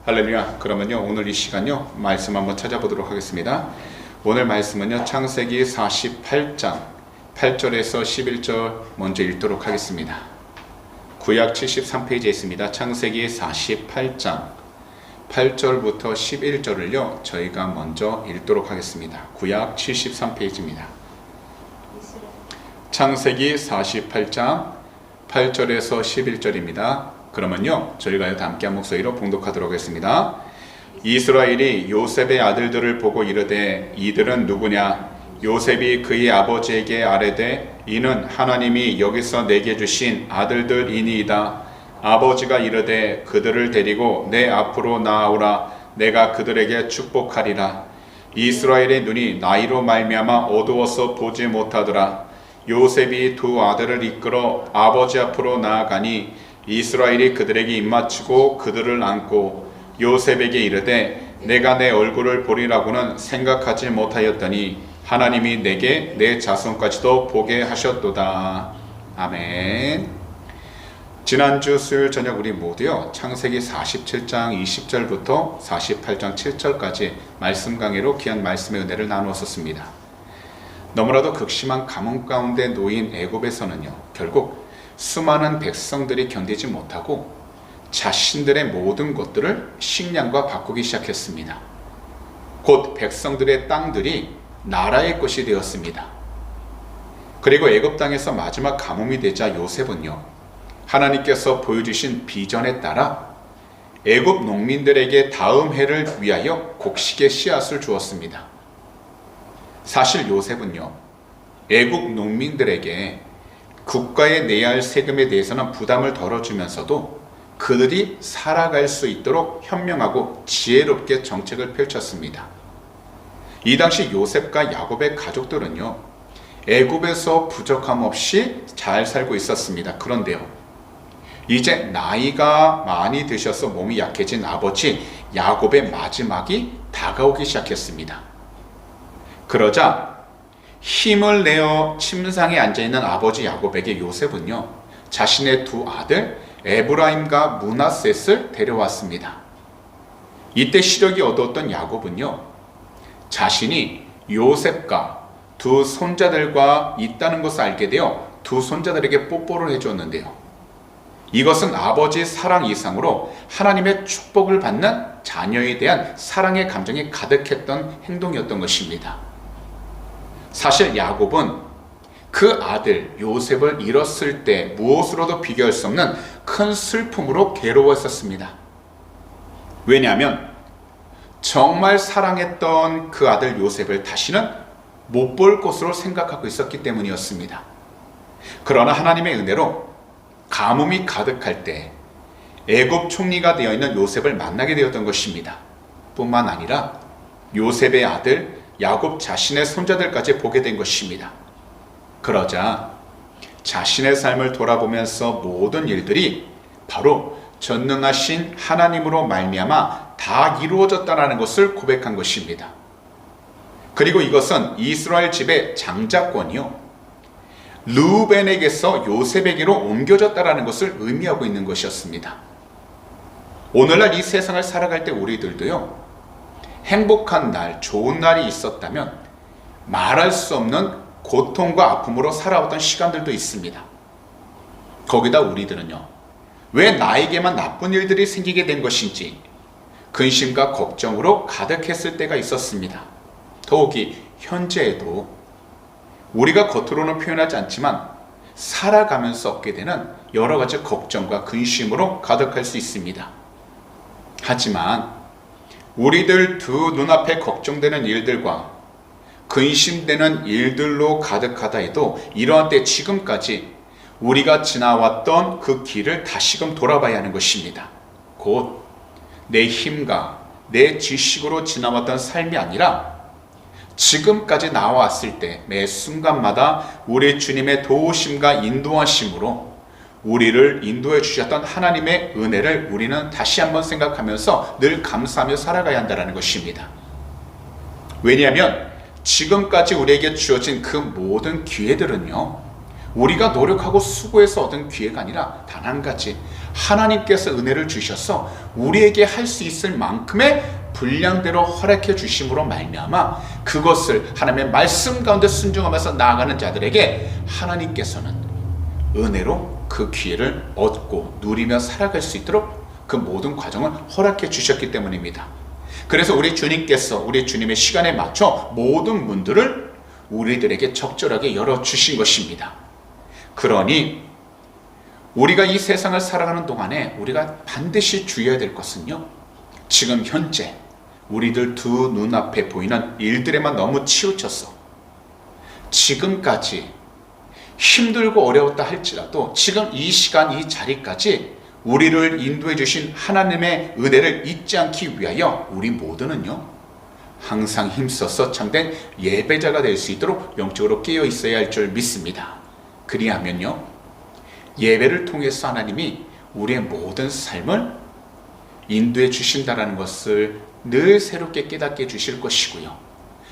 할렐루야. 그러면요, 오늘 이 시간요 말씀 한번 찾아보도록 하겠습니다. 오늘 말씀은요 창세기 48장 8절에서 11절 먼저 읽도록 하겠습니다. 구약 73페이지에 있습니다. 창세기 48장 8절부터 11절을요 저희가 먼저 읽도록 하겠습니다. 구약 73페이지입니다. 창세기 48장 8절에서 11절입니다. 그러면요 저희가 다 함께 한 목소리로 봉독하도록 하겠습니다. 이스라엘이 요셉의 아들들을 보고 이르되 이들은 누구냐? 요셉이 그의 아버지에게 아뢰되 이는 하나님이 여기서 내게 주신 아들들이니이다. 아버지가 이르되 그들을 데리고 내 앞으로 나아오라. 내가 그들에게 축복하리라. 이스라엘의 눈이 나이로 말미암아 어두워서 보지 못하더라. 요셉이 두 아들을 이끌어 아버지 앞으로 나아가니 이스라엘이 그들에게 입맞추고 그들을 안고 요셉에게 이르되 내가 내 얼굴을 보리라고는 생각하지 못하였더니 하나님이 내게 내 자손까지도 보게 하셨도다. 아멘. 지난주 수요일 저녁 우리 모두요 창세기 47장 20절부터 48장 7절까지 말씀 강해로 귀한 말씀의 은혜를 나누었었습니다. 너무나도 극심한 가뭄 가운데 놓인 애굽에서는요 결국 수많은 백성들이 견디지 못하고 자신들의 모든 것들을 식량과 바꾸기 시작했습니다. 곧 백성들의 땅들이 나라의 것이 되었습니다. 그리고 애굽 땅에서 마지막 가뭄이 되자 요셉은요 하나님께서 보여주신 비전에 따라 애굽 농민들에게 다음 해를 위하여 곡식의 씨앗을 주었습니다. 사실 요셉은요 애굽 농민들에게 국가에 내야 할 세금에 대해서는 부담을 덜어주면서도 그들이 살아갈 수 있도록 현명하고 지혜롭게 정책을 펼쳤습니다. 이 당시 요셉과 야곱의 가족들은요 애굽에서 부족함 없이 잘 살고 있었습니다. 그런데요 이제 나이가 많이 드셔서 몸이 약해진 아버지 야곱의 마지막이 다가오기 시작했습니다. 그러자 힘을 내어 침상에 앉아있는 아버지 야곱에게 요셉은요 자신의 두 아들 에브라임과 므낫셋을 데려왔습니다. 이때 시력이 어두웠던 야곱은요 자신이 요셉과 두 손자들과 있다는 것을 알게 되어 두 손자들에게 뽀뽀를 해줬는데요 이것은 아버지의 사랑 이상으로 하나님의 축복을 받는 자녀에 대한 사랑의 감정이 가득했던 행동이었던 것입니다. 사실 야곱은 그 아들 요셉을 잃었을 때 무엇으로도 비교할 수 없는 큰 슬픔으로 괴로워했었습니다. 왜냐하면 정말 사랑했던 그 아들 요셉을 다시는 못 볼 것으로 생각하고 있었기 때문이었습니다. 그러나 하나님의 은혜로 가뭄이 가득할 때 애굽 총리가 되어 있는 요셉을 만나게 되었던 것입니다. 뿐만 아니라 요셉의 아들 야곱 자신의 손자들까지 보게 된 것입니다. 그러자 자신의 삶을 돌아보면서 모든 일들이 바로 전능하신 하나님으로 말미암아 다 이루어졌다는 것을 고백한 것입니다. 그리고 이것은 이스라엘 집의 장자권이요 르우벤에게서 요셉에게로 옮겨졌다는 것을 의미하고 있는 것이었습니다. 오늘날 이 세상을 살아갈 때 우리들도요 행복한 날, 좋은 날이 있었다면 말할 수 없는 고통과 아픔으로 살아왔던 시간들도 있습니다. 거기다 우리들은요 왜 나에게만 나쁜 일들이 생기게 된 것인지 근심과 걱정으로 가득했을 때가 있었습니다. 더욱이 현재에도 우리가 겉으로는 표현하지 않지만 살아가면서 얻게 되는 여러 가지 걱정과 근심으로 가득할 수 있습니다. 하지만 우리들 두 눈앞에 걱정되는 일들과 근심되는 일들로 가득하다 해도 이러한 때 지금까지 우리가 지나왔던 그 길을 다시금 돌아봐야 하는 것입니다. 곧 내 힘과 내 지식으로 지나왔던 삶이 아니라 지금까지 나왔을 때 매 순간마다 우리 주님의 도우심과 인도하심으로 우리를 인도해 주셨던 하나님의 은혜를 우리는 다시 한번 생각하면서 늘 감사하며 살아가야 한다는 것입니다. 왜냐하면 지금까지 우리에게 주어진 그 모든 기회들은요 우리가 노력하고 수고해서 얻은 기회가 아니라 단 한 가지, 하나님께서 은혜를 주셔서 우리에게 할 수 있을 만큼의 분량대로 허락해 주심으로 말미암아 그것을 하나님의 말씀 가운데 순종하면서 나아가는 자들에게 하나님께서는 은혜로 그 기회를 얻고 누리며 살아갈 수 있도록 그 모든 과정을 허락해 주셨기 때문입니다. 그래서 우리 주님께서 우리 주님의 시간에 맞춰 모든 문들을 우리들에게 적절하게 열어주신 것입니다. 그러니 우리가 이 세상을 살아가는 동안에 우리가 반드시 주의해야 될 것은요, 지금 현재 우리들 두 눈앞에 보이는 일들에만 너무 치우쳐서 지금까지 힘들고 어려웠다 할지라도 지금 이 시간 이 자리까지 우리를 인도해 주신 하나님의 은혜를 잊지 않기 위하여 우리 모두는요, 항상 힘써서 참된 예배자가 될 수 있도록 영적으로 깨어 있어야 할 줄 믿습니다. 그리하면요, 예배를 통해서 하나님이 우리의 모든 삶을 인도해 주신다는 것을 늘 새롭게 깨닫게 해주실 것이고요,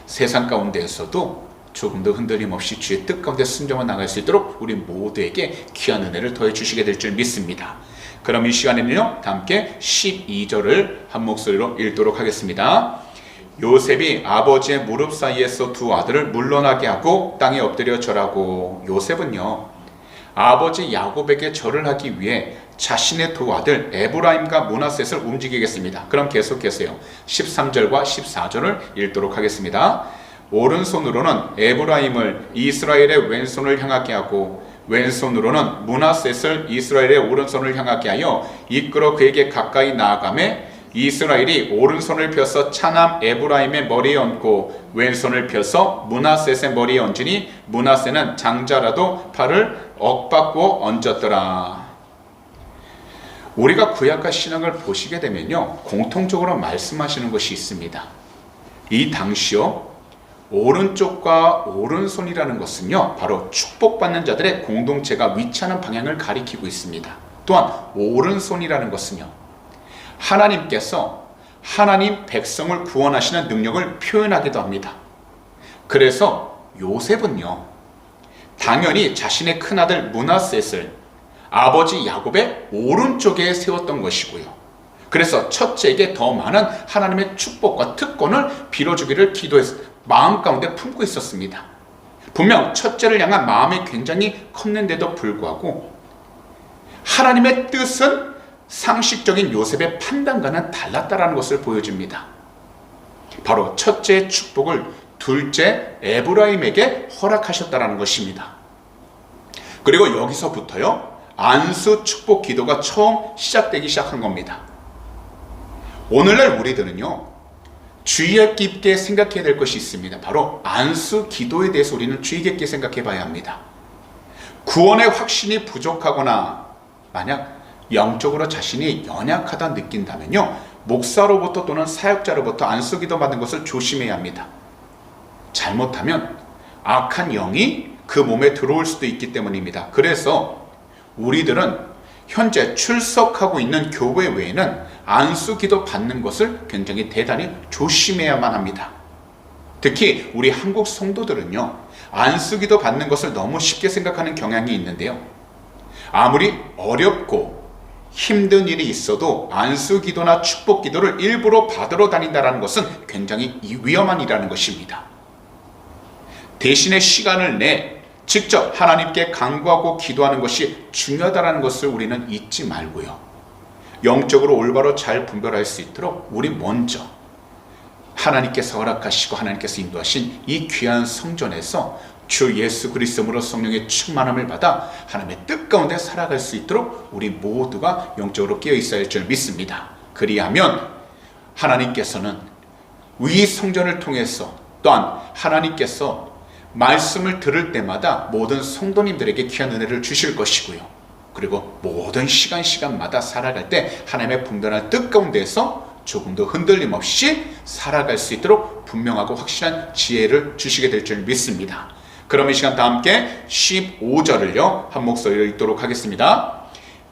세상 가운데에서도 조금 더 흔들림 없이 주의 뜻 가운데 순종해 나갈 수 있도록 우리 모두에게 귀한 은혜를 더해 주시게 될 줄 믿습니다. 그럼 이 시간에는요, 다 함께 12절을 한 목소리로 읽도록 하겠습니다. 요셉이 아버지의 무릎 사이에서 두 아들을 물러나게 하고 땅에 엎드려 절하고, 요셉은요, 아버지 야곱에게 절을 하기 위해 자신의 두 아들 에브라임과 므낫셋을 움직이겠습니다. 그럼 계속해서요, 13절과 14절을 읽도록 하겠습니다. 오른손으로는 에브라임을 이스라엘의 왼손을 향하게 하고 왼손으로는 므낫셋을 이스라엘의 오른손을 향하게 하여 이끌어 그에게 가까이 나아가매, 이스라엘이 오른손을 펴서 차남 에브라임의 머리에 얹고 왼손을 펴서 므낫셋의 머리에 얹으니 므낫셋은 장자라도 팔을 억받고 얹었더라. 우리가 구약과 신약을 보시게 되면요, 공통적으로 말씀하시는 것이 있습니다. 이 당시요, 오른쪽과 오른손이라는 것은요, 바로 축복받는 자들의 공동체가 위치하는 방향을 가리키고 있습니다. 또한 오른손이라는 것은요, 하나님께서 하나님 백성을 구원하시는 능력을 표현하기도 합니다. 그래서 요셉은요, 당연히 자신의 큰아들 므낫셋을 아버지 야곱의 오른쪽에 세웠던 것이고요, 그래서 첫째에게 더 많은 하나님의 축복과 특권을 빌어주기를 마음 가운데 품고 있었습니다. 분명 첫째를 향한 마음이 굉장히 컸는데도 불구하고 하나님의 뜻은 상식적인 요셉의 판단과는 달랐다는 것을 보여줍니다. 바로 첫째의 축복을 둘째 에브라임에게 허락하셨다는 것입니다. 그리고 여기서부터요, 안수 축복 기도가 처음 시작되기 시작한 겁니다. 오늘날 우리들은요, 주의 깊게 생각해야 될 것이 있습니다. 바로 안수 기도에 대해서 우리는 주의 깊게 생각해 봐야 합니다. 구원의 확신이 부족하거나 만약 영적으로 자신이 연약하다 느낀다면요, 목사로부터 또는 사역자로부터 안수 기도 받는 것을 조심해야 합니다. 잘못하면 악한 영이 그 몸에 들어올 수도 있기 때문입니다. 그래서 우리들은 현재 출석하고 있는 교회 외에는 안수 기도 받는 것을 굉장히 대단히 조심해야만 합니다. 특히 우리 한국 성도들은요, 안수 기도 받는 것을 너무 쉽게 생각하는 경향이 있는데요, 아무리 어렵고 힘든 일이 있어도 안수 기도나 축복 기도를 일부러 받으러 다닌다는 것은 굉장히 위험한 일이라는 것입니다. 대신에 시간을 내 직접 하나님께 간구하고 기도하는 것이 중요하다는 것을 우리는 잊지 말고요, 영적으로 올바로 잘 분별할 수 있도록 우리 먼저 하나님께서 허락하시고 하나님께서 인도하신 이 귀한 성전에서 주 예수 그리스도로 성령의 충만함을 받아 하나님의 뜻 가운데 살아갈 수 있도록 우리 모두가 영적으로 깨어 있어야 할 줄 믿습니다. 그리하면 하나님께서는 이 성전을 통해서 또한 하나님께서 말씀을 들을 때마다 모든 성도님들에게 귀한 은혜를 주실 것이고요, 그리고 모든 시간마다 살아갈 때 하나님의 분별한 뜻 가운데에서 조금도 흔들림 없이 살아갈 수 있도록 분명하고 확실한 지혜를 주시게 될 줄 믿습니다. 그럼 이 시간 다 함께 15절을요 한 목소리로 읽도록 하겠습니다.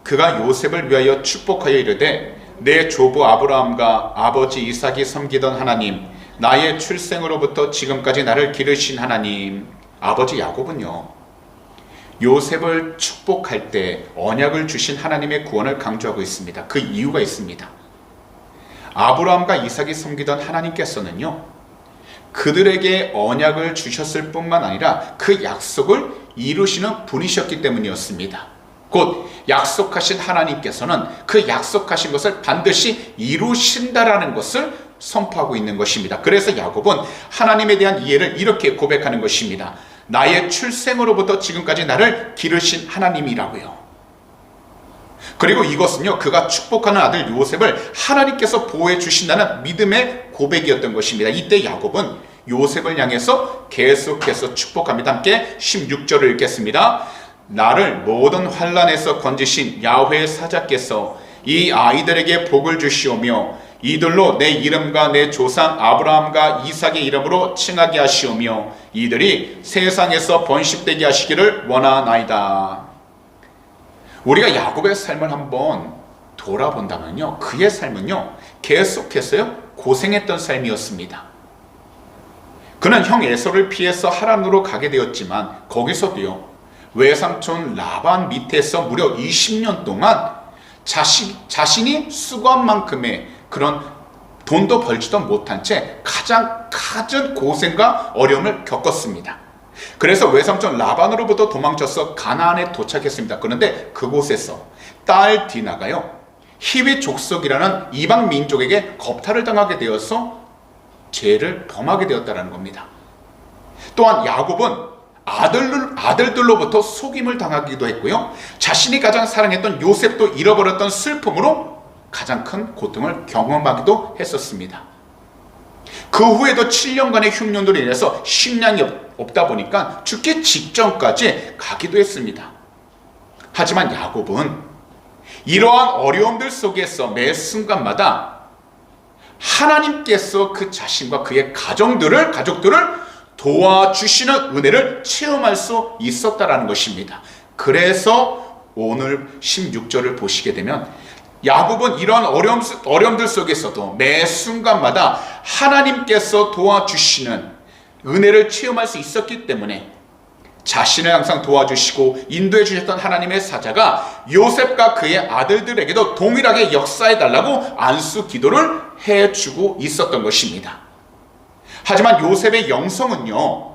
그가 요셉을 위하여 축복하여 이르되, 내 조부 아브라함과 아버지 이삭이 섬기던 하나님, 나의 출생으로부터 지금까지 나를 기르신 하나님. 아버지 야곱은요, 요셉을 축복할 때 언약을 주신 하나님의 구원을 강조하고 있습니다. 그 이유가 있습니다. 아브라함과 이삭이 섬기던 하나님께서는요, 그들에게 언약을 주셨을 뿐만 아니라 그 약속을 이루시는 분이셨기 때문이었습니다. 곧 약속하신 하나님께서는 그 약속하신 것을 반드시 이루신다라는 것을 선포하고 있는 것입니다. 그래서 야곱은 하나님에 대한 이해를 이렇게 고백하는 것입니다. 나의 출생으로부터 지금까지 나를 기르신 하나님이라고요. 그리고 이것은요, 그가 축복하는 아들 요셉을 하나님께서 보호해 주신다는 믿음의 고백이었던 것입니다. 이때 야곱은 요셉을 향해서 계속해서 축복합니다. 함께 16절을 읽겠습니다. 나를 모든 환난에서 건지신 야훼의 사자께서 이 아이들에게 복을 주시오며 이들로 내 이름과 내 조상 아브라함과 이삭의 이름으로 칭하게 하시오며 이들이 세상에서 번식되게 하시기를 원하나이다. 우리가 야곱의 삶을 한번 돌아본다면요, 그의 삶은요 계속해서요 고생했던 삶이었습니다. 그는 형 에서를 피해서 하란으로 가게 되었지만 거기서도요 외삼촌 라반 밑에서 무려 20년 동안 자신이 수고한 만큼의 그런 돈도 벌지도 못한 채 가장 큰 고생과 어려움을 겪었습니다. 그래서 외삼촌 라반으로부터 도망쳐서 가나안에 도착했습니다. 그런데 그곳에서 딸 디나가요 히위 족속이라는 이방 민족에게 겁탈을 당하게 되어서 죄를 범하게 되었다는 겁니다. 또한 야곱은 아들들로부터 속임을 당하기도 했고요, 자신이 가장 사랑했던 요셉도 잃어버렸던 슬픔으로 가장 큰 고통을 경험하기도 했었습니다. 그 후에도 7년간의 흉년으로 인해서 식량이 없다 보니까 죽기 직전까지 가기도 했습니다. 하지만 야곱은 이러한 어려움들 속에서 매 순간마다 하나님께서 그 자신과 그의 가족들을 도와주시는 은혜를 체험할 수 있었다라는 것입니다. 그래서 오늘 16절을 보시게 되면 야곱은 이러한 어려움들 속에서도 매 순간마다 하나님께서 도와주시는 은혜를 체험할 수 있었기 때문에 자신을 항상 도와주시고 인도해 주셨던 하나님의 사자가 요셉과 그의 아들들에게도 동일하게 역사해달라고 안수 기도를 해주고 있었던 것입니다. 하지만 요셉의 영성은요,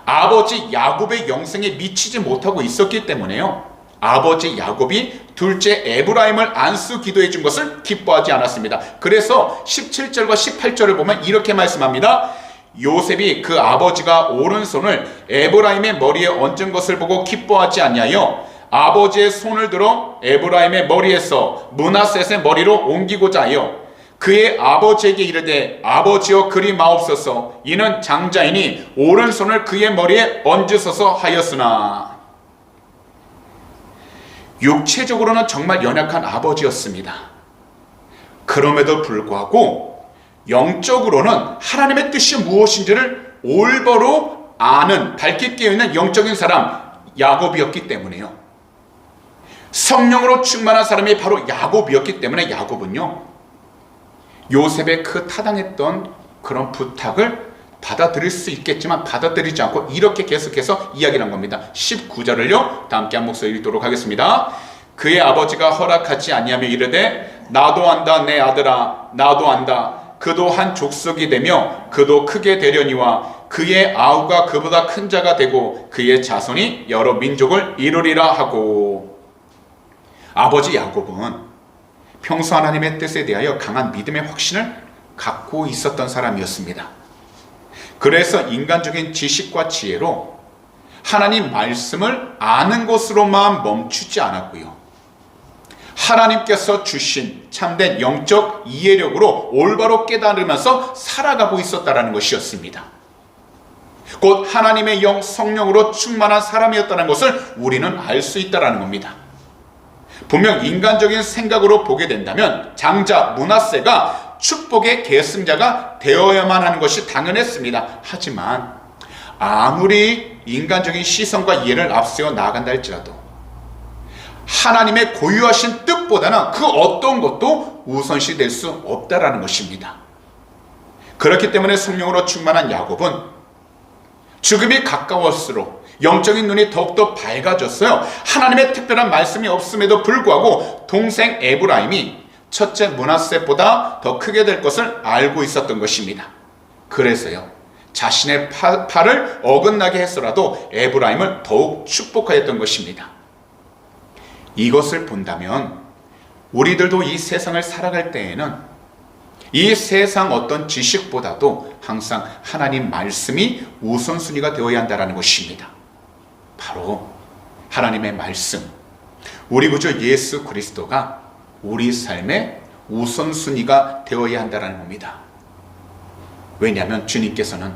아버지 야곱의 영성에 미치지 못하고 있었기 때문에요, 아버지 야곱이 둘째 에브라임을 안수 기도해 준 것을 기뻐하지 않았습니다. 그래서 17절과 18절을 보면 이렇게 말씀합니다. 요셉이 그 아버지가 오른손을 에브라임의 머리에 얹은 것을 보고 기뻐하지 아니하여 아버지의 손을 들어 에브라임의 머리에서 므낫셋의 머리로 옮기고자 하여 그의 아버지에게 이르되 아버지여 그리 마옵소서 이는 장자이니 오른손을 그의 머리에 얹으소서 하였으나. 육체적으로는 정말 연약한 아버지였습니다. 그럼에도 불구하고 영적으로는 하나님의 뜻이 무엇인지를 올바로 아는 밝게 깨어있는 영적인 사람 야곱이었기 때문에요. 성령으로 충만한 사람이 바로 야곱이었기 때문에 야곱은요 요셉의 그 타당했던 그런 부탁을 받아들일 수 있겠지만 받아들이지 않고 이렇게 계속해서 이야기를 한 겁니다. 19절을요 다 함께 한 목소리 읽도록 하겠습니다. 그의 아버지가 허락하지 아니하며 이르되 나도 안다 내 아들아 나도 안다 그도 한 족속이 되며 그도 크게 되려니와 그의 아우가 그보다 큰 자가 되고 그의 자손이 여러 민족을 이루리라 하고. 아버지 야곱은 평소 하나님의 뜻에 대하여 강한 믿음의 확신을 갖고 있었던 사람이었습니다. 그래서 인간적인 지식과 지혜로 하나님 말씀을 아는 것으로만 멈추지 않았고요, 하나님께서 주신 참된 영적 이해력으로 올바로 깨달으면서 살아가고 있었다는 것이었습니다. 곧 하나님의 영 성령으로 충만한 사람이었다는 것을 우리는 알 수 있다는 겁니다. 분명 인간적인 생각으로 보게 된다면 장자 므낫세가 축복의 계승자가 되어야만 하는 것이 당연했습니다. 하지만 아무리 인간적인 시선과 이해를 앞세워 나아간다 할지라도 하나님의 고유하신 뜻보다는 그 어떤 것도 우선시 될 수 없다라는 것입니다. 그렇기 때문에 성령으로 충만한 야곱은 죽음이 가까웠으로 영적인 눈이 더욱더 밝아졌어요. 하나님의 특별한 말씀이 없음에도 불구하고 동생 에브라임이 첫째 므낫세보다 더 크게 될 것을 알고 있었던 것입니다. 그래서요, 자신의 팔을 어긋나게 했어라도 에브라임을 더욱 축복하였던 것입니다. 이것을 본다면 우리들도 이 세상을 살아갈 때에는 이 세상 어떤 지식보다도 항상 하나님 말씀이 우선순위가 되어야 한다는 것입니다. 바로 하나님의 말씀, 우리 구주 예수 그리스도가 우리 삶의 우선순위가 되어야 한다는 겁니다. 왜냐하면 주님께서는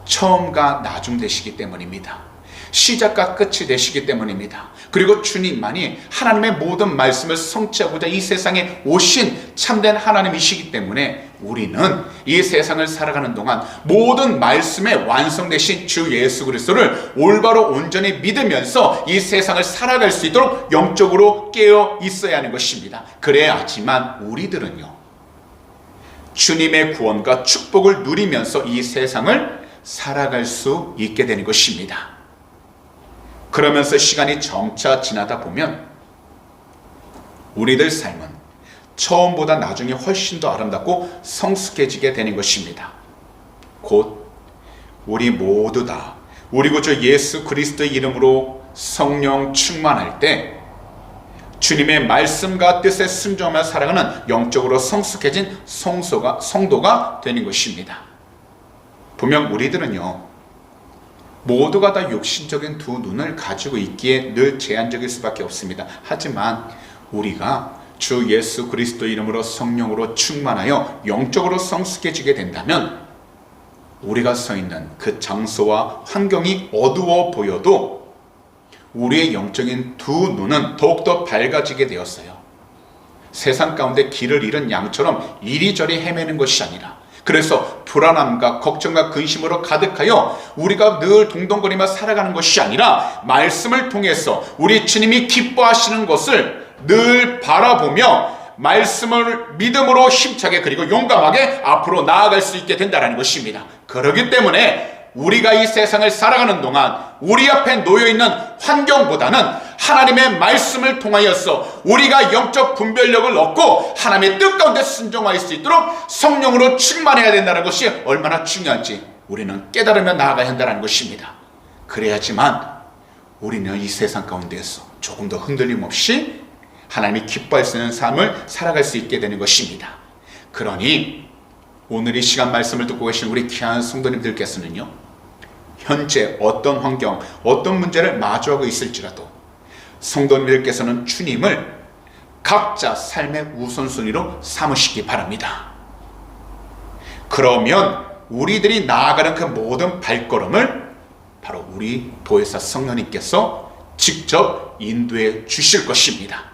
처음과 나중 되시기 때문입니다. 시작과 끝이 되시기 때문입니다. 그리고 주님만이 하나님의 모든 말씀을 성취하고자 이 세상에 오신 참된 하나님이시기 때문에 우리는 이 세상을 살아가는 동안 모든 말씀의 완성되신 주 예수 그리스도를 올바로 온전히 믿으면서 이 세상을 살아갈 수 있도록 영적으로 깨어 있어야 하는 것입니다. 그래야지만 우리들은요, 주님의 구원과 축복을 누리면서 이 세상을 살아갈 수 있게 되는 것입니다. 그러면서 시간이 점차 지나다 보면 우리들 삶은 처음보다 나중에 훨씬 더 아름답고 성숙해지게 되는 것입니다. 곧 우리 모두 다 우리 구주 예수 그리스도의 이름으로 성령 충만할 때 주님의 말씀과 뜻에 순종하며 살아가는 영적으로 성숙해진 성도가 되는 것입니다. 분명 우리들은요, 모두가 다 육신적인 두 눈을 가지고 있기에 늘 제한적일 수밖에 없습니다. 하지만 우리가 주 예수 그리스도 이름으로 성령으로 충만하여 영적으로 성숙해지게 된다면 우리가 서 있는 그 장소와 환경이 어두워 보여도 우리의 영적인 두 눈은 더욱더 밝아지게 되었어요. 세상 가운데 길을 잃은 양처럼 이리저리 헤매는 것이 아니라, 그래서 불안함과 걱정과 근심으로 가득하여 우리가 늘 동동거리며 살아가는 것이 아니라 말씀을 통해서 우리 주님이 기뻐하시는 것을 늘 바라보며 말씀을 믿음으로 힘차게 그리고 용감하게 앞으로 나아갈 수 있게 된다는 것입니다. 그렇기 때문에 우리가 이 세상을 살아가는 동안 우리 앞에 놓여있는 환경보다는 하나님의 말씀을 통하여서 우리가 영적 분별력을 얻고 하나님의 뜻 가운데 순종할 수 있도록 성령으로 충만해야 된다는 것이 얼마나 중요한지 우리는 깨달으며 나아가야 한다는 것입니다. 그래야지만 우리는 이 세상 가운데에서 조금 더 흔들림 없이 하나님이 기뻐할 수 있는 삶을 살아갈 수 있게 되는 것입니다. 그러니 오늘 이 시간 말씀을 듣고 계신 우리 귀한 성도님들께서는요, 현재 어떤 환경, 어떤 문제를 마주하고 있을지라도 성도님들께서는 주님을 각자 삶의 우선순위로 삼으시기 바랍니다. 그러면 우리들이 나아가는 그 모든 발걸음을 바로 우리 보혜사 성령님께서 직접 인도해 주실 것입니다.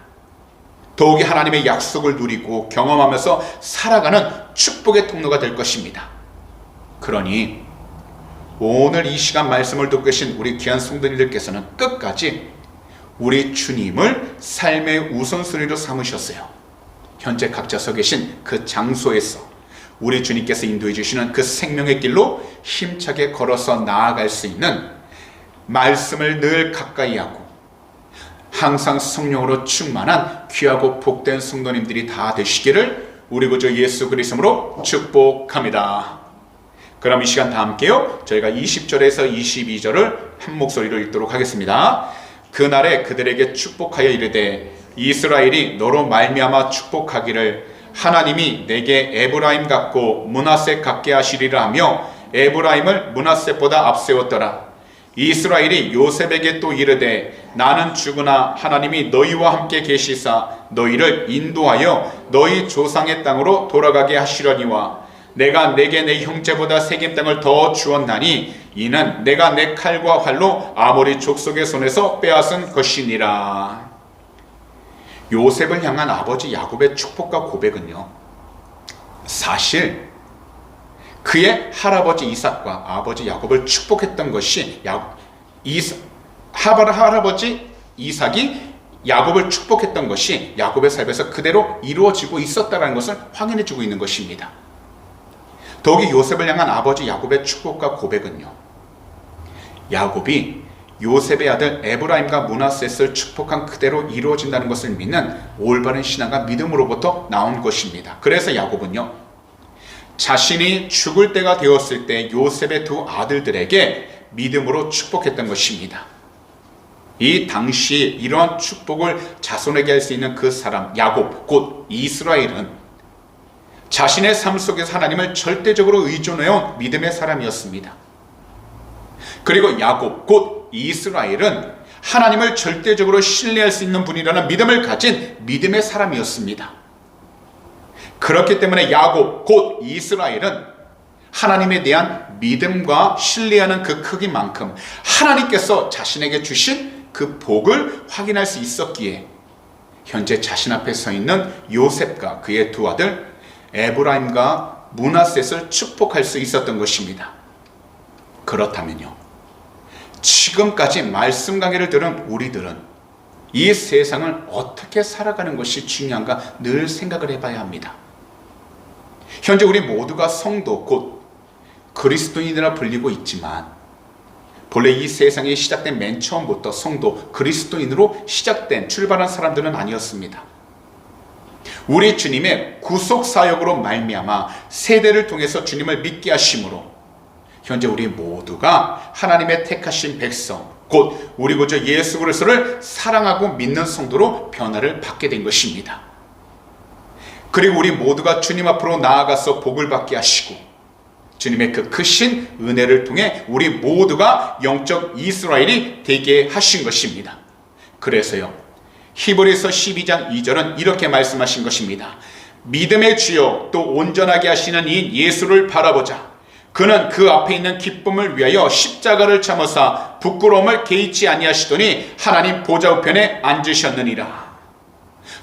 더욱이 하나님의 약속을 누리고 경험하면서 살아가는 축복의 통로가 될 것입니다. 그러니 오늘 이 시간 말씀을 듣고 계신 우리 귀한 성도님들께서는 끝까지 우리 주님을 삶의 우선순위로 삼으셨어요. 현재 각자 서 계신 그 장소에서 우리 주님께서 인도해 주시는 그 생명의 길로 힘차게 걸어서 나아갈 수 있는 말씀을 늘 가까이 하고 항상 성령으로 충만한 귀하고 복된 성도님들이 다 되시기를 우리 구주 예수 그리스도로 축복합니다. 그럼 이 시간 다 함께요, 저희가 20절에서 22절을 한 목소리로 읽도록 하겠습니다. 그날에 그들에게 축복하여 이르되 이스라엘이 너로 말미암아 축복하기를 하나님이 내게 에브라임 같고 므낫세 같게 하시리라 하며 에브라임을 므낫세보다 앞세웠더라. 이스라엘이 요셉에게 또 이르되 나는 죽으나 하나님이 너희와 함께 계시사 너희를 인도하여 너희 조상의 땅으로 돌아가게 하시려니와 내가 내게 내 형제보다 세겜 땅을 더 주었나니 이는 내가 내 칼과 활로 아모리 족속의 손에서 빼앗은 것이니라. 요셉을 향한 아버지 야곱의 축복과 고백은요, 사실 그의 할아버지 이삭과 아버지 야곱을 축복했던 것이 할아버지 이삭이 야곱을 축복했던 것이 야곱의 삶에서 그대로 이루어지고 있었다는 것을 확인해 주고 있는 것입니다. 더욱이 요셉을 향한 아버지 야곱의 축복과 고백은요, 야곱이 요셉의 아들 에브라임과 므낫셋을 축복한 그대로 이루어진다는 것을 믿는 올바른 신앙과 믿음으로부터 나온 것입니다. 그래서 야곱은요, 자신이 죽을 때가 되었을 때 요셉의 두 아들들에게 믿음으로 축복했던 것입니다. 이 당시 이러한 축복을 자손에게 할 수 있는 그 사람 야곱, 곧 이스라엘은 자신의 삶 속에서 하나님을 절대적으로 의존해온 믿음의 사람이었습니다. 그리고 야곱, 곧 이스라엘은 하나님을 절대적으로 신뢰할 수 있는 분이라는 믿음을 가진 믿음의 사람이었습니다. 그렇기 때문에 야곱, 곧 이스라엘은 하나님에 대한 믿음과 신뢰하는 그 크기만큼 하나님께서 자신에게 주신 그 복을 확인할 수 있었기에 현재 자신 앞에 서 있는 요셉과 그의 두 아들 에브라임과 므낫셋을 축복할 수 있었던 것입니다. 그렇다면요, 지금까지 말씀 강해를 들은 우리들은 이 세상을 어떻게 살아가는 것이 중요한가 늘 생각을 해봐야 합니다. 현재 우리 모두가 성도, 곧 그리스도인이라 불리고 있지만 본래 이 세상이 시작된 맨 처음부터 성도, 그리스도인으로 시작된 출발한 사람들은 아니었습니다. 우리 주님의 구속사역으로 말미암아 세대를 통해서 주님을 믿게 하심으로 현재 우리 모두가 하나님의 택하신 백성, 곧 우리 구주 예수 그리스도를 사랑하고 믿는 성도로 변화를 받게 된 것입니다. 그리고 우리 모두가 주님 앞으로 나아가서 복을 받게 하시고 주님의 그 크신 은혜를 통해 우리 모두가 영적 이스라엘이 되게 하신 것입니다. 그래서요, 히브리서 12장 2절은 이렇게 말씀하신 것입니다. 믿음의 주요 또 온전하게 하시는 이 예수를 바라보자. 그는 그 앞에 있는 기쁨을 위하여 십자가를 참으사 부끄러움을 개의치 아니하시더니 하나님 보좌 우편에 앉으셨느니라.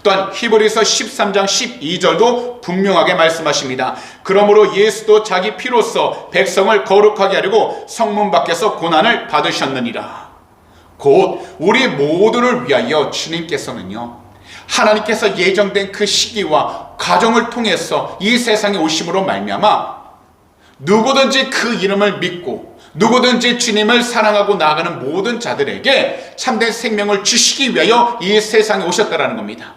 또한 히브리서 13장 12절도 분명하게 말씀하십니다. 그러므로 예수도 자기 피로써 백성을 거룩하게 하려고 성문 밖에서 고난을 받으셨느니라. 곧 우리 모두를 위하여 주님께서는요, 하나님께서 예정된 그 시기와 과정을 통해서 이 세상에 오심으로 말미암아 누구든지 그 이름을 믿고 누구든지 주님을 사랑하고 나아가는 모든 자들에게 참된 생명을 주시기 위하여 이 세상에 오셨다라는 겁니다.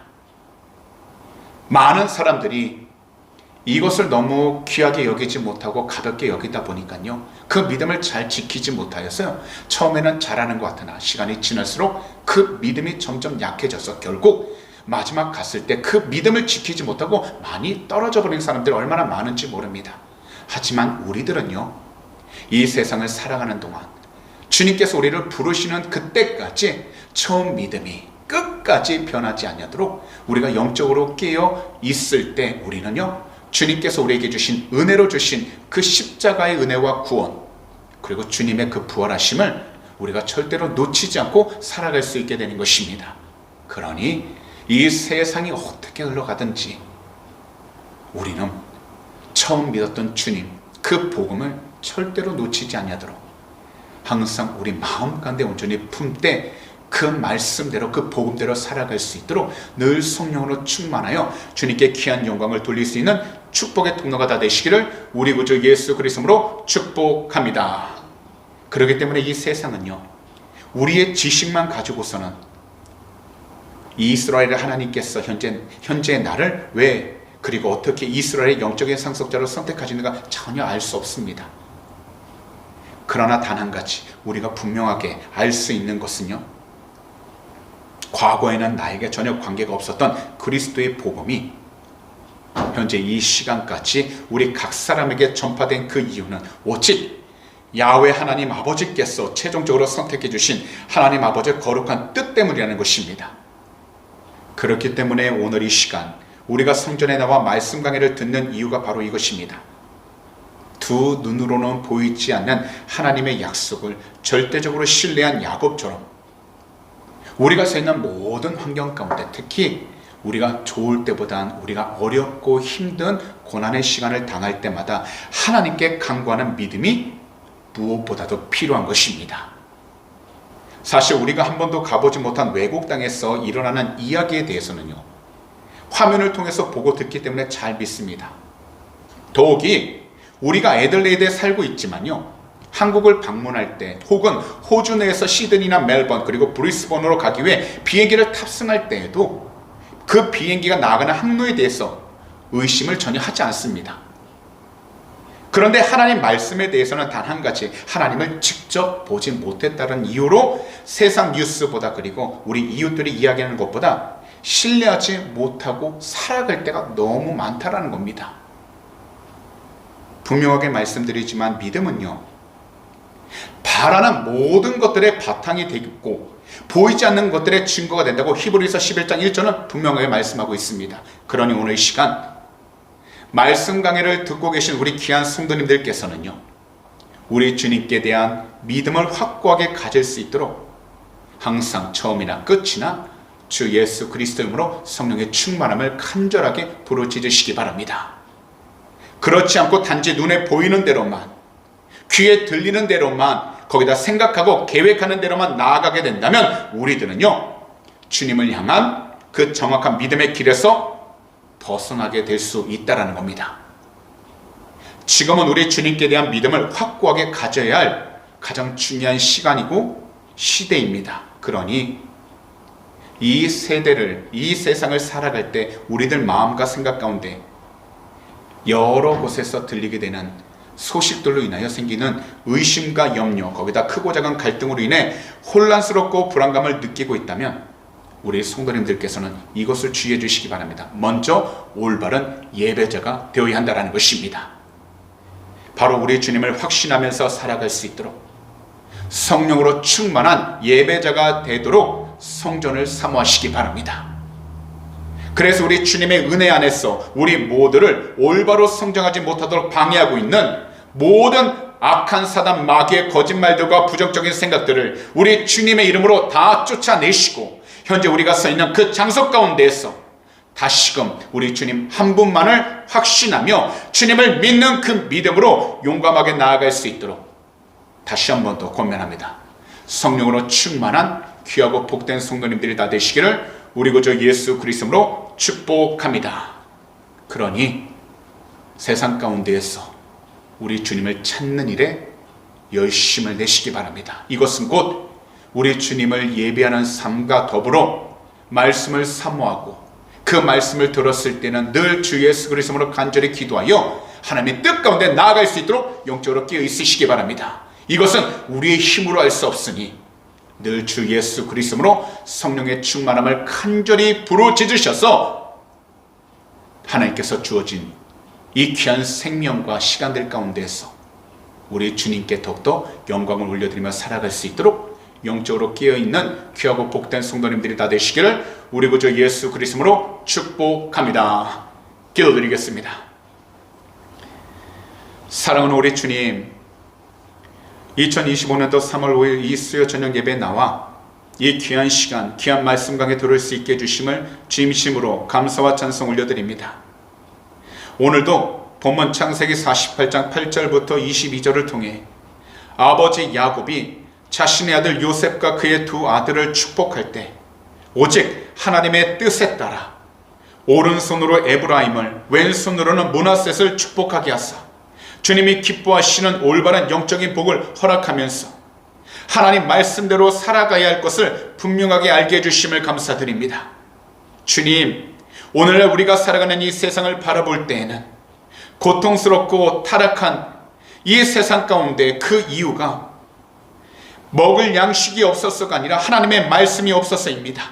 많은 사람들이 이것을 너무 귀하게 여기지 못하고 가볍게 여기다 보니까요, 그 믿음을 잘 지키지 못하여서요, 처음에는 잘하는 것 같으나 시간이 지날수록 그 믿음이 점점 약해져서 결국 마지막 갔을 때 그 믿음을 지키지 못하고 많이 떨어져 버린 사람들이 얼마나 많은지 모릅니다. 하지만 우리들은요, 이 세상을 살아가는 동안 주님께서 우리를 부르시는 그때까지 처음 믿음이 끝까지 변하지 않도록 우리가 영적으로 깨어 있을 때 우리는요, 주님께서 우리에게 주신 은혜로 주신 그 십자가의 은혜와 구원, 그리고 주님의 그 부활하심을 우리가 절대로 놓치지 않고 살아갈 수 있게 되는 것입니다. 그러니 이 세상이 어떻게 흘러가든지 우리는 처음 믿었던 주님 그 복음을 절대로 놓치지 않도록 항상 우리 마음 가운데 온전히 품되 그 말씀대로 그 복음대로 살아갈 수 있도록 늘 성령으로 충만하여 주님께 귀한 영광을 돌릴 수 있는 축복의 통로가 다 되시기를 우리 구주 예수 그리스도로 축복합니다. 그렇기 때문에 이 세상은요, 우리의 지식만 가지고서는 이스라엘의 하나님께서 현재 나를 왜 그리고 어떻게 이스라엘의 영적인 상속자를 선택하시는가 전혀 알 수 없습니다. 그러나 단 한 가지 우리가 분명하게 알 수 있는 것은요, 과거에는 나에게 전혀 관계가 없었던 그리스도의 복음이 현재 이 시간까지 우리 각 사람에게 전파된 그 이유는 오직 야훼 하나님 아버지께서 최종적으로 선택해 주신 하나님 아버지의 거룩한 뜻 때문이라는 것입니다. 그렇기 때문에 오늘 이 시간 우리가 성전에 나와 말씀 강해를 듣는 이유가 바로 이것입니다. 두 눈으로는 보이지 않는 하나님의 약속을 절대적으로 신뢰한 야곱처럼 우리가 서 있는 모든 환경 가운데 특히 우리가 좋을 때보단 우리가 어렵고 힘든 고난의 시간을 당할 때마다 하나님께 간구하는 믿음이 무엇보다도 필요한 것입니다. 사실 우리가 한 번도 가보지 못한 외국 땅에서 일어나는 이야기에 대해서는요, 화면을 통해서 보고 듣기 때문에 잘 믿습니다. 더욱이 우리가 애들레이드에 살고 있지만요, 한국을 방문할 때 혹은 호주 내에서 시드니나 멜번 그리고 브리스번으로 가기 위해 비행기를 탑승할 때에도 그 비행기가 나가는 항로에 대해서 의심을 전혀 하지 않습니다. 그런데 하나님 말씀에 대해서는 단 한 가지, 하나님을 직접 보지 못했다는 이유로 세상 뉴스보다 그리고 우리 이웃들이 이야기하는 것보다 신뢰하지 못하고 살아갈 때가 너무 많다라는 겁니다. 분명하게 말씀드리지만 믿음은요, 바라는 모든 것들의 바탕이 되고 보이지 않는 것들의 증거가 된다고 히브리서 11장 1절은 분명하게 말씀하고 있습니다. 그러니 오늘 이 시간 말씀 강해를 듣고 계신 우리 귀한 성도님들께서는요, 우리 주님께 대한 믿음을 확고하게 가질 수 있도록 항상 처음이나 끝이나 주 예수 그리스도 이름으로 성령의 충만함을 간절하게 부르짖으시기 바랍니다. 그렇지 않고 단지 눈에 보이는 대로만, 귀에 들리는 대로만, 거기다 생각하고 계획하는 대로만 나아가게 된다면 우리들은요, 주님을 향한 그 정확한 믿음의 길에서 벗어나게 될 수 있다는 겁니다. 지금은 우리 주님께 대한 믿음을 확고하게 가져야 할 가장 중요한 시간이고 시대입니다. 그러니 이 세대를, 이 세상을 살아갈 때 우리들 마음과 생각 가운데 여러 곳에서 들리게 되는 소식들로 인하여 생기는 의심과 염려, 거기다 크고 작은 갈등으로 인해 혼란스럽고 불안감을 느끼고 있다면 우리 성도님들께서는 이것을 주의해 주시기 바랍니다. 먼저 올바른 예배자가 되어야 한다는 것입니다. 바로 우리 주님을 확신하면서 살아갈 수 있도록 성령으로 충만한 예배자가 되도록 성전을 사모하시기 바랍니다. 그래서 우리 주님의 은혜 안에서 우리 모두를 올바로 성장하지 못하도록 방해하고 있는 모든 악한 사단 마귀의 거짓말들과 부정적인 생각들을 우리 주님의 이름으로 다 쫓아내시고 현재 우리가 서 있는 그 장소 가운데에서 다시금 우리 주님 한 분만을 확신하며 주님을 믿는 그 믿음으로 용감하게 나아갈 수 있도록 다시 한 번 더 권면합니다. 성령으로 충만한 귀하고 복된 성도님들이 다 되시기를 우리 구주 예수 그리스도로 축복합니다. 그러니 세상 가운데에서 우리 주님을 찾는 일에 열심을 내시기 바랍니다. 이것은 곧 우리 주님을 예배하는 삶과 더불어 말씀을 사모하고 그 말씀을 들었을 때는 늘 주 예수 그리스도로 간절히 기도하여 하나님의 뜻 가운데 나아갈 수 있도록 영적으로 깨어 있으시기 바랍니다. 이것은 우리의 힘으로 할 수 없으니 늘 주 예수 그리스도로 성령의 충만함을 간절히 부르짖으셔서 하나님께서 주어진 이 귀한 생명과 시간들 가운데에서 우리 주님께 더욱더 영광을 올려드리며 살아갈 수 있도록 영적으로 깨어있는 귀하고 복된 성도님들이 다 되시기를 우리 구주 예수 그리스도로 축복합니다. 기도드리겠습니다. 사랑하는 우리 주님, 2025년도 3월 5일 이 수요 저녁 예배에 나와 이 귀한 시간, 귀한 말씀 강에 들을 수 있게 해주심을 진심으로 감사와 찬송 올려드립니다. 오늘도 본문 창세기 48장 8절부터 22절을 통해 아버지 야곱이 자신의 아들 요셉과 그의 두 아들을 축복할 때 오직 하나님의 뜻에 따라 오른손으로 에브라임을 왼손으로는 므낫셋을 축복하게 하사 주님이 기뻐하시는 올바른 영적인 복을 허락하면서 하나님 말씀대로 살아가야 할 것을 분명하게 알게 해주심을 감사드립니다. 주님, 오늘날 우리가 살아가는 이 세상을 바라볼 때에는 고통스럽고 타락한 이 세상 가운데 그 이유가 먹을 양식이 없어서가 아니라 하나님의 말씀이 없어서입니다.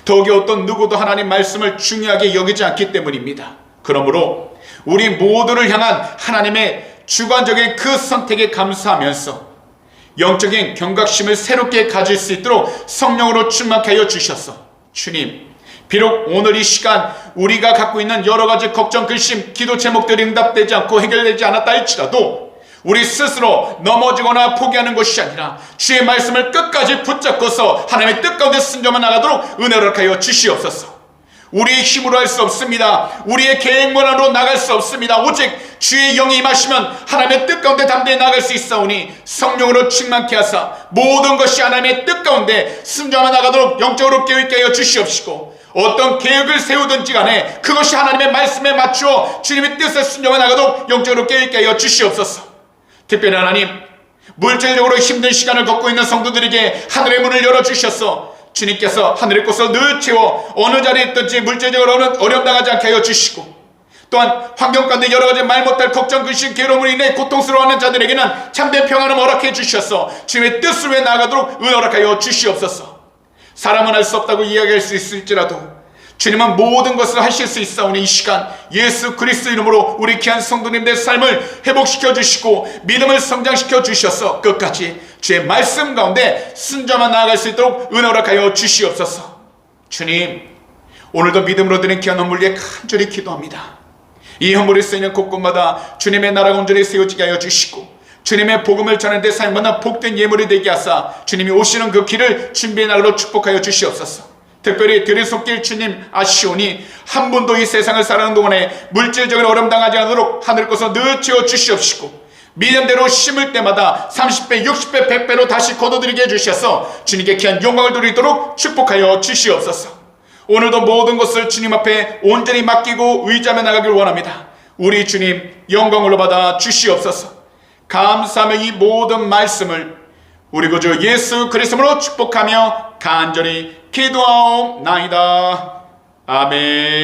더욱이 어떤 누구도 하나님 말씀을 중요하게 여기지 않기 때문입니다. 그러므로 우리 모두를 향한 하나님의 주관적인 그 선택에 감사하면서 영적인 경각심을 새롭게 가질 수 있도록 성령으로 충만케 하여 주셔서 주님, 비록 오늘 이 시간 우리가 갖고 있는 여러 가지 걱정, 근심, 기도 제목들이 응답되지 않고 해결되지 않았다 할지라도 우리 스스로 넘어지거나 포기하는 것이 아니라 주의 말씀을 끝까지 붙잡고서 하나님의 뜻 가운데 순종해 나가도록 은혜를 하여 주시옵소서. 우리의 힘으로 할 수 없습니다. 우리의 계획만으로 나갈 수 없습니다. 오직 주의 영이 임하시면 하나님의 뜻 가운데 담대히 나갈 수 있사오니 성령으로 충만케 하사 모든 것이 하나님의 뜻 가운데 순종해 나가도록 영적으로 깨어있게 하여 주시옵시고 어떤 계획을 세우든지 간에 그것이 하나님의 말씀에 맞추어 주님의 뜻에 순종해 나가도록 영적으로 깨어있게 하여 주시옵소서. 특별히 하나님, 물질적으로 힘든 시간을 겪고 있는 성도들에게 하늘의 문을 열어주셔서 주님께서 하늘의 꽃을 늘 채워 어느 자리에 있든지 물질적으로는 어려움 당하지 않게 하여 주시고, 또한 환경 가운데 여러 가지 말 못할 걱정, 근심, 괴로움으로 인해 고통스러워하는 자들에게는 참된 평안을 허락해 주셔서 주님의 뜻을 위해 나아가도록 은허락하여 주시옵소서. 사람은 할 수 없다고 이야기할 수 있을지라도 주님은 모든 것을 하실 수 있사오니 이 시간 예수 그리스도 이름으로 우리 귀한 성도님들의 삶을 회복시켜 주시고 믿음을 성장시켜 주셔서 끝까지 주의 말씀 가운데 순종만 나아갈 수 있도록 은허락하여 주시옵소서. 주님, 오늘도 믿음으로 드린 귀한 헌물 위해 간절히 기도합니다. 이 헌물이 쓰이는 곳곳마다 주님의 나라가 온전히 세워지게 하여 주시고, 주님의 복음을 전하는 데 사용받는 복된 예물이 되게 하사 주님이 오시는 그 길을 준비해 나가로 축복하여 주시옵소서. 특별히 들의 손길 주님 아시오니 한 분도 이 세상을 살아가는 동안에 물질적인 어려움 당하지 않도록 하늘 것을 늘 채워 주시옵시고, 믿음대로 심을 때마다 30배, 60배, 100배로 다시 거둬들이게 해주셔서 주님께 귀한 영광을 돌리도록 축복하여 주시옵소서. 오늘도 모든 것을 주님 앞에 온전히 맡기고 의지하며 나가길 원합니다. 우리 주님 영광을 받아 주시옵소서. 감사하며 이 모든 말씀을 우리 구주 예수 그리스도로 축복하며 간절히 기도하옵나이다. 아멘.